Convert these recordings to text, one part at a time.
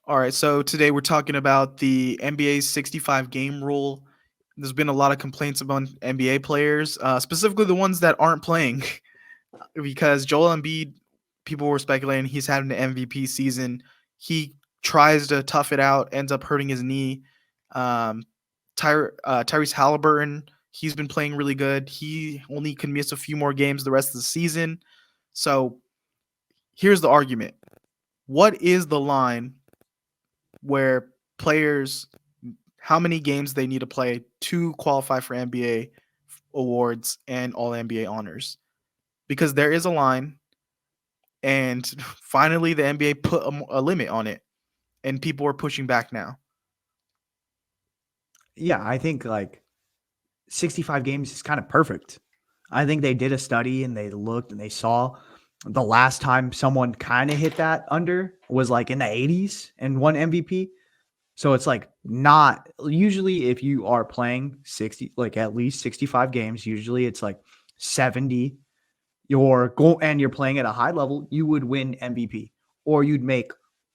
All right, so today we're talking about the NBA's 65 game rule. There's been a lot of complaints about NBA players, specifically the ones that aren't playing, because Joel Embiid, people were speculating he's having an MVP season. He tries to tough it out, ends up hurting his knee. Um, Tyrese Haliburton, he's been playing really good. He only can miss a few more games the rest of the season. So here's the argument: what is the line where players how many games they need to play to qualify for NBA awards and all NBA honors? Because there is a line, and finally the NBA put a limit on it, and people are pushing back now. Yeah, I think like 65 games is kind of perfect. I think they did a study and they looked and they saw the last time someone kind of hit that under was like in the 80s and won MVP. So it's like not usually if you are playing 60, like at least 65 games, usually it's like 70. You're and you're playing at a high level, you would win MVP or you'd make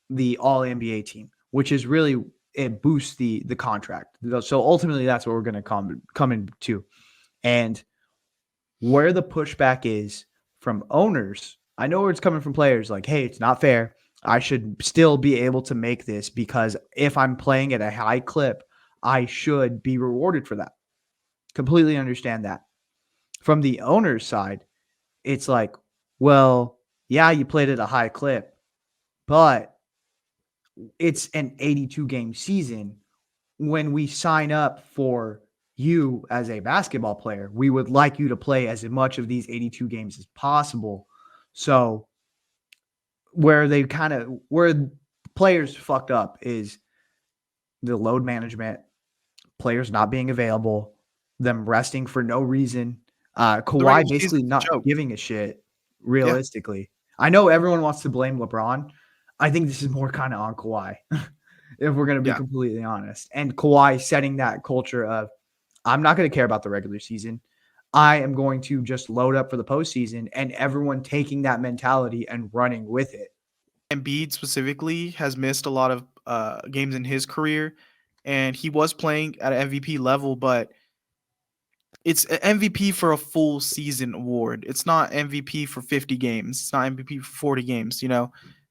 the all NBA team, which is really it boosts the contract. So ultimately that's what we're going to come into. And where the pushback is from owners, I know where it's coming from players like, hey, it's not fair. I should still be able to make this because if I'm playing at a high clip, I should be rewarded for that. Completely understand that. From the owner's side, it's like, well, yeah, you played at a high clip, but it's an 82 game season. When we sign up for you as a basketball player, we would like you to play as much of these 82 games as possible. So where players fucked up is the load management, players not being available, them resting for no reason, The Kawhi regular basically season's a not joke. giving a shit Yeah. realistically. I know everyone wants to blame LeBron. I think this is more kind of on Kawhi, if we're going to be Yeah. completely honest. And Kawhi setting that culture of, I'm not going to care about the regular season. I am going to just load up for the postseason, and everyone taking that mentality and running with it. Embiid specifically has missed a lot of games in his career, and he was playing at an MVP level, but it's a MVP for a full season award. It's not MVP for 50 games. It's not MVP for 40 games.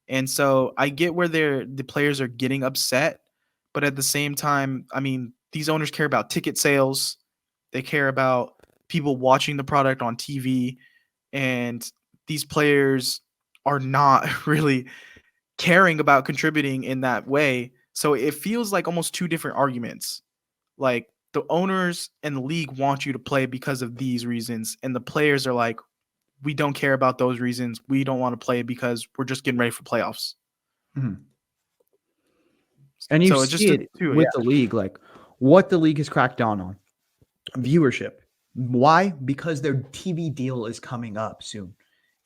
And so I get where the players are getting upset, but at the same time, I mean, these owners care about ticket sales. They care about people watching the product on TV, and these players are not really caring about contributing in that way. So it feels like almost two different arguments. Like the owners and the league want you to play because of these reasons, and the players are like, we don't care about those reasons. We don't want to play because we're just getting ready for playoffs. Mhm. And you So it's just see a it two, yeah. with the league, like what the league has cracked down on viewership. Why? Because their TV deal is coming up soon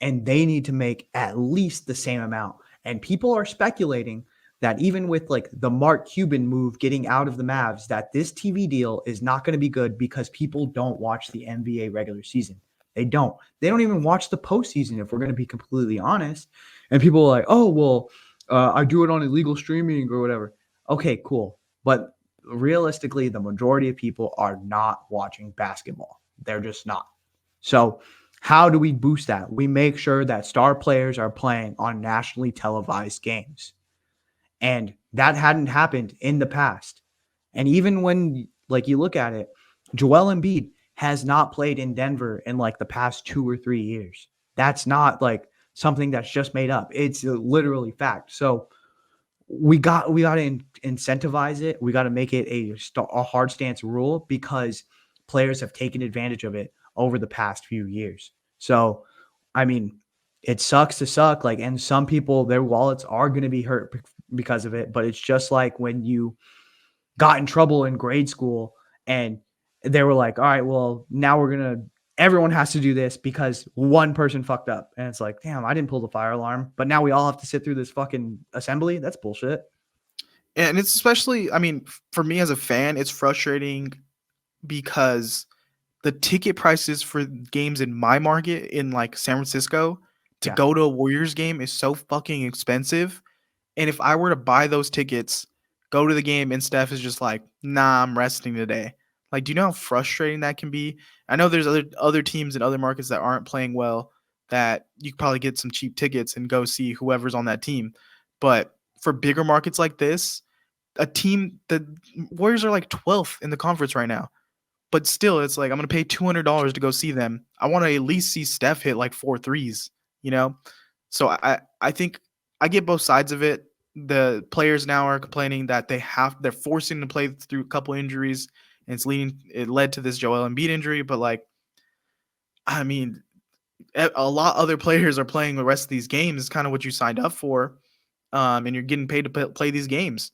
and they need to make at least the same amount. And people are speculating that even with like the Mark Cuban move getting out of the Mavs, that this TV deal is not going to be good because people don't watch the NBA regular season. They don't. They don't even watch the postseason, if we're going to be completely honest. And people are like, oh, well, I do it on illegal streaming or whatever. Okay, cool. But realistically, the majority of people are not watching basketball. They're just not. So, how do we boost that? We make sure that star players are playing on nationally televised games. And that hadn't happened in the past. And even when like you look at it, Joel Embiid has not played in Denver in like the past 2 or 3 years. That's not like something that's just made up. It's literally fact. So we got to incentivize it. We got to make it a hard stance rule because players have taken advantage of it over the past few years. So, I mean, it sucks to suck. Like, and some people, their wallets are going to be hurt because of it. But it's just like when you got in trouble in grade school and they were like, all right, well, now everyone has to do this because one person fucked up. And it's like, damn, I didn't pull the fire alarm, but now we all have to sit through this fucking assembly. That's bullshit. And it's especially, I mean, for me as a fan, it's frustrating because the ticket prices for games in my market in like San Francisco to Yeah. go to a Warriors game is so fucking expensive. And if I were to buy those tickets, go to the game, and Steph is just like, "Nah, I'm resting today." Like, do you know how frustrating that can be? I know there's other teams in other markets that aren't playing well that you could probably get some cheap tickets and go see whoever's on that team. But for bigger markets like this, a team the Warriors are like 12th in the conference right now. But still, it's like I'm gonna pay $200 to go see them. I want to at least see Steph hit like four threes, you know. So I think I get both sides of it. The players now are complaining that they're forcing to play through a couple injuries, and it led to this Joel Embiid injury. But like, I mean, a lot other players are playing the rest of these games. It's kind of what you signed up for, and you're getting paid to play these games.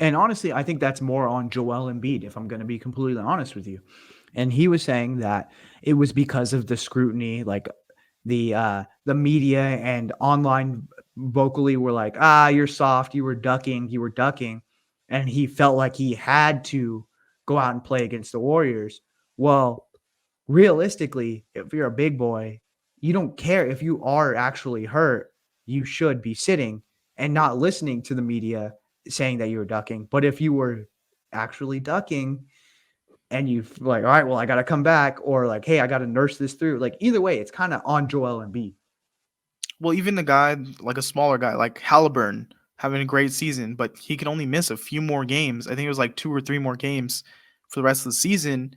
And honestly, I think that's more on Joel Embiid, if I'm going to be completely honest with you. And he was saying that it was because of the scrutiny, like the media and online vocally were like, you're soft, you were ducking. And he felt like he had to go out and play against the Warriors. Well, realistically, if you're a big boy, you don't care if you are actually hurt. You should be sitting and not listening to the media saying that you were ducking. But if you were actually ducking and you like, all right, well, I got to come back, or like, hey, I got to nurse this through. Like either way, it's kind of on Joel Embiid. Well, even the guy, like a smaller guy, like Haliburton, having a great season, but he can only miss a few more games. I think it was like 2 or 3 more games for the rest of the season.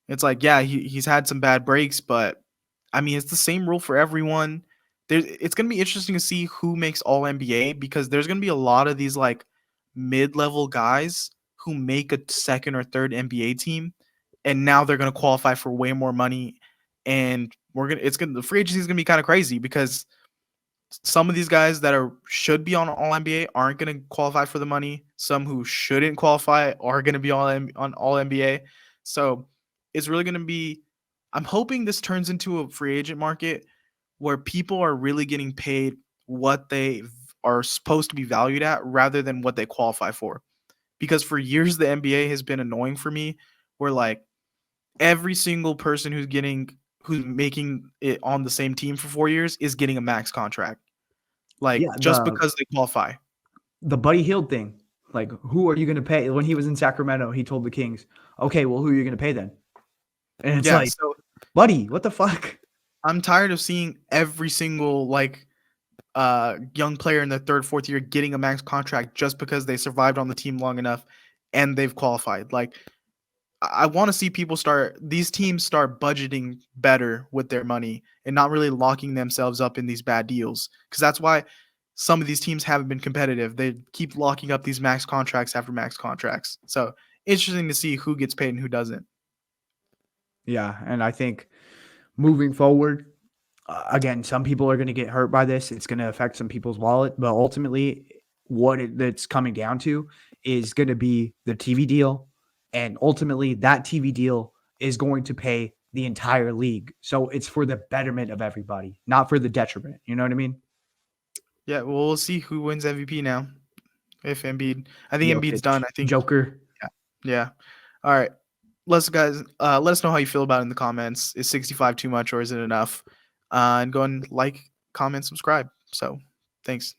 It's like, yeah, he's had some bad breaks, but I mean, it's the same rule for everyone. It's going to be interesting to see who makes All NBA because there's going to be a lot of these like mid-level guys who make a second or third NBA team, and now they're going to qualify for way more money, and the free agency is going to be kind of crazy because some of these guys that should be on All NBA aren't going to qualify for the money. Some who shouldn't qualify are going to be on All NBA. So it's really going to be. I'm hoping this turns into a free agent market where people are really getting paid what they are supposed to be valued at rather than what they qualify for. Because for years the NBA has been annoying for me, where like every single person who's making it on the same team for 4 years is getting a max contract like, Yeah, just because they qualify. the Buddy Hield thing. Like, who are you going to pay? When he was in Sacramento, he told the Kings, okay, well, who are you going to pay then? And it's Yeah, like, so buddy, what the fuck? I'm tired of seeing every single, like, young player in their 3rd, 4th year getting a max contract just because they survived on the team long enough and they've qualified. Like, I wanna see these teams start budgeting better with their money and not really locking themselves up in these bad deals. Because that's why some of these teams haven't been competitive. They keep locking up these max contracts after max contracts. So, interesting to see who gets paid and who doesn't. Yeah, and I think moving forward, again, some people are going to get hurt by this. It's going to affect some people's wallet, but ultimately, that's coming down to is going to be the TV deal, and ultimately, that TV deal is going to pay the entire league. So it's for the betterment of everybody, not for the detriment. You know what I mean? Yeah, well, we'll see who wins MVP now. If Embiid, I think Embiid's Jokic, done. I think, Joker. yeah, yeah. All right, let us know how you feel about it in the comments. Is 65 too much or is it enough? And go and like, comment, subscribe. So, thanks.